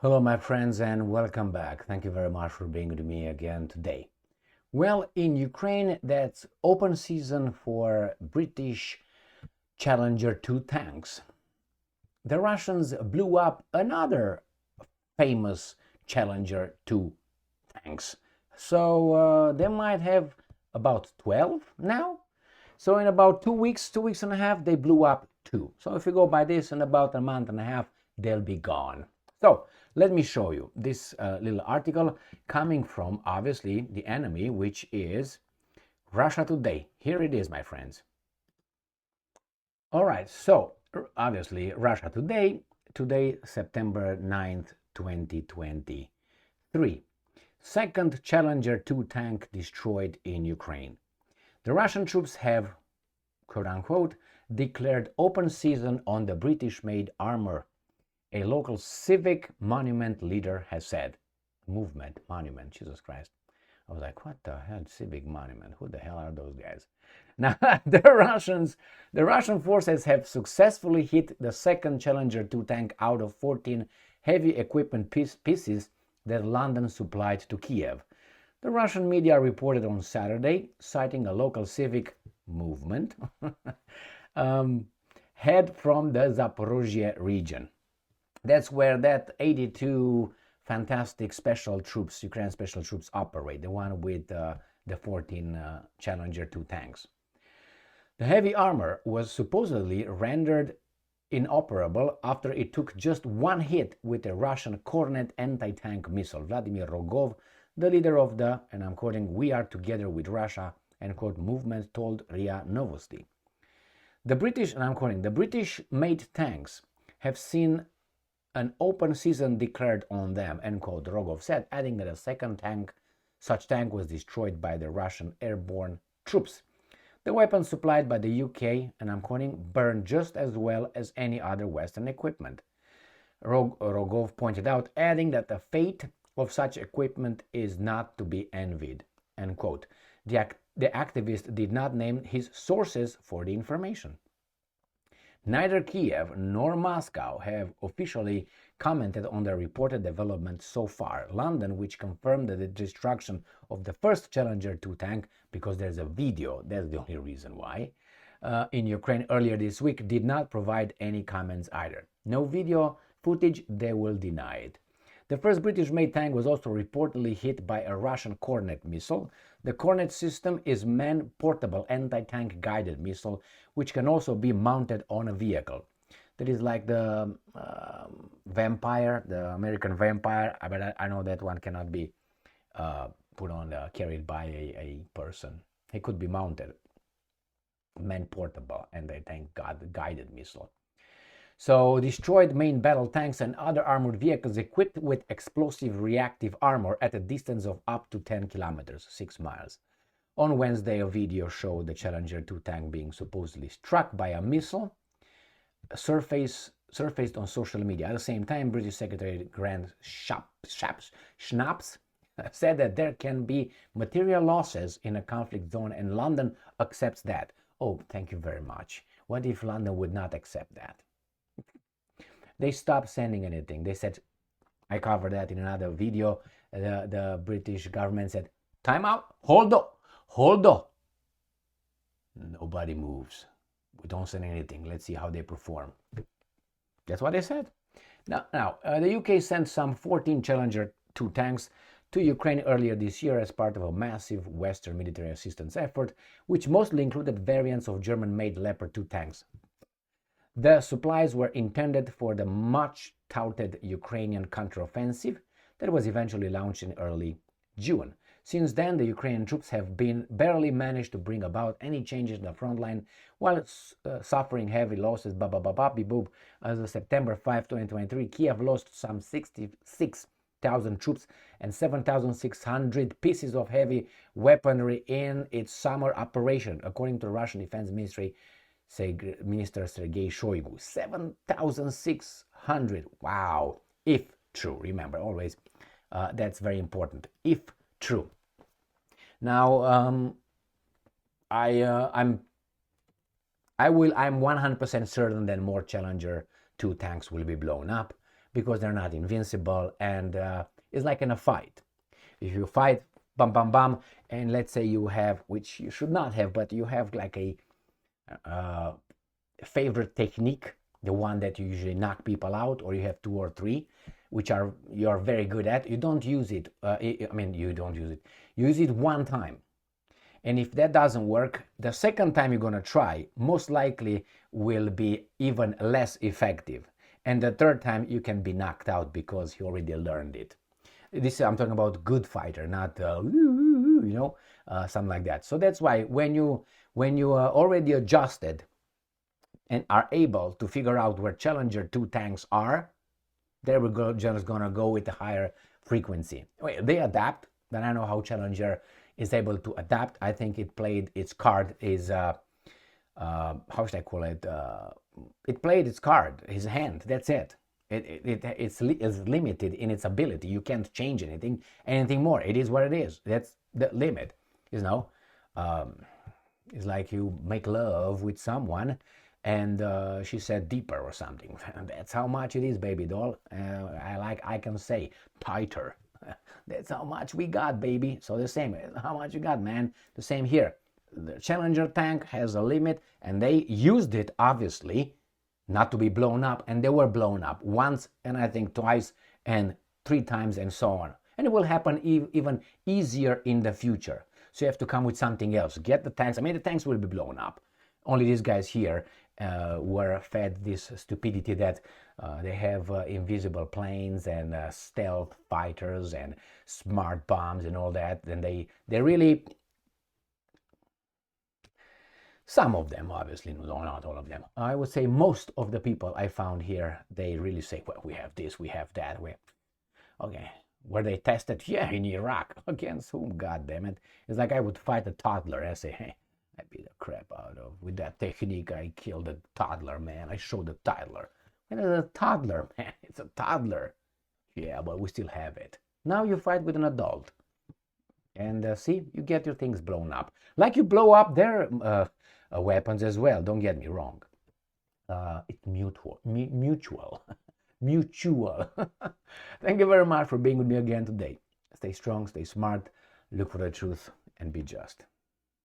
Hello, my friends, and welcome back. Thank you very much for being with me again today. Well, in Ukraine, that's open season for British Challenger 2 tanks. The Russians blew up another famous Challenger 2 tanks. So they might have about 12 now. So in about 2 weeks, 2 weeks and a half, they blew up two. So if you go by this, in about a month and a half, they'll be gone. So let me show you this little article coming from, obviously, the enemy, which is Russia Today. Here it is, my friends. All right, so obviously, Russia Today, September 9th, 2023. Second Challenger 2 tank destroyed in Ukraine. The Russian troops have, quote unquote, declared open season on the British-made armor, a local civic monument leader has said. Movement, monument, Jesus Christ. I was like, what the hell, civic monument? Who the hell are those guys? Now, the Russian forces have successfully hit the second Challenger 2 tank out of 14 heavy equipment pieces that London supplied to Kiev. The Russian media reported on Saturday, citing a local civic movement, head from the Zaporozhye region. That's where that 82 fantastic special troops, Ukrainian special troops, operate, the one with the 14 Challenger 2 tanks. The heavy armor was supposedly rendered inoperable after it took just one hit with a Russian Kornet anti-tank missile. Vladimir Rogov, the leader of the, and I'm quoting, "We are together with Russia," end quote, movement, told RIA Novosti. The British, and I'm quoting, "the British-made tanks have seen an open season declared on them," end quote, Rogov said, adding that a second such tank was destroyed by the Russian airborne troops. The weapon supplied by the UK, and I'm quoting, "burned just as well as any other Western equipment." Rogov pointed out, adding that the fate of such equipment is not to be envied, end quote. The activist did not name his sources for the information. Neither Kiev nor Moscow have officially commented on the reported development so far. London, which confirmed the destruction of the first Challenger 2 tank, because there's a video, that's the only reason why, in Ukraine earlier this week, did not provide any comments either. No video footage, they will deny it. The first British-made tank was also reportedly hit by a Russian Kornet missile. The Kornet system is man-portable anti-tank guided missile, which can also be mounted on a vehicle. That is like the Vampire, the American Vampire, but I know that one cannot be put on, carried by a person. It could be mounted. Man-portable anti-tank guided missile. So destroyed main battle tanks and other armored vehicles equipped with explosive reactive armor at a distance of up to 10 kilometers, 6 miles. On Wednesday, a video showed the Challenger 2 tank being supposedly struck by a missile surfaced on social media. At the same time, British Secretary Grant Shapps said that there can be material losses in a conflict zone, and London accepts that. Oh, thank you very much. What if London would not accept that? They stopped sending anything. They said, I covered that in another video. The British government said, time out, hold on. Nobody moves. We don't send anything. Let's see how they perform. That's what they said. Now the UK sent some 14 Challenger 2 tanks to Ukraine earlier this year as part of a massive Western military assistance effort, which mostly included variants of German-made Leopard 2 tanks. The supplies were intended for the much-touted Ukrainian counteroffensive that was eventually launched in early June. Since then, the Ukrainian troops have barely managed to bring about any changes in the front line while suffering heavy losses. As of September 5, 2023, Kiev lost some 66,000 troops and 7,600 pieces of heavy weaponry in its summer operation, according to the Russian Defense Ministry. Minister Sergei Shoigu, 7,600. Wow, if true. Remember, always, that's very important. If true. Now, I'm 100% certain that more Challenger 2 tanks will be blown up. because they're not invincible, and it's like in a fight. If you fight, bam, bam, bam, and let's say you have, which you should not have, but you have like a favorite technique, the one that you usually knock people out, or you have two or three, which you're very good at. You don't use it. You don't use it. You use it one time. And if that doesn't work, the second time you're going to try most likely will be even less effective. And the third time you can be knocked out because you already learned it. I'm talking about good fighter, not something like that. So that's why when you are already adjusted and are able to figure out where Challenger 2 tanks are, there we go, just gonna go with a higher frequency. They adapt, but I know how Challenger is able to adapt. I think it played its card is how should I call it? It played its card, his hand. That's it. It's limited in its ability. You can't change anything more. It is what it is. That's the limit. It's like you make love with someone, and she said deeper or something. That's how much it is, baby doll. I can say tighter. That's how much we got, baby. So the same, how much you got, man? The same here. The Challenger tank has a limit, and they used it, obviously, not to be blown up, and they were blown up once, and I think twice, and 3 times, and so on. And it will happen even easier in the future. So you have to come with something else. Get the tanks. The tanks will be blown up. Only these guys here were fed this stupidity that they have invisible planes and stealth fighters and smart bombs and all that. And they really, some of them, obviously, no, not all of them. I would say most of the people I found here, they really say, well, we have this, we have that. Okay. Were they tested? Yeah, in Iraq. Against whom? God damn it. It's like I would fight a toddler and say, hey, I beat the crap out of. With that technique, I killed a toddler, man. I showed the toddler. And it's a toddler, man. It's a toddler. Yeah, but we still have it. Now you fight with an adult. And see, you get your things blown up. Like you blow up their weapons as well. Don't get me wrong. It's mutual. Mutual. Thank you very much for being with me again today. Stay strong, stay smart, look for the truth, and be just.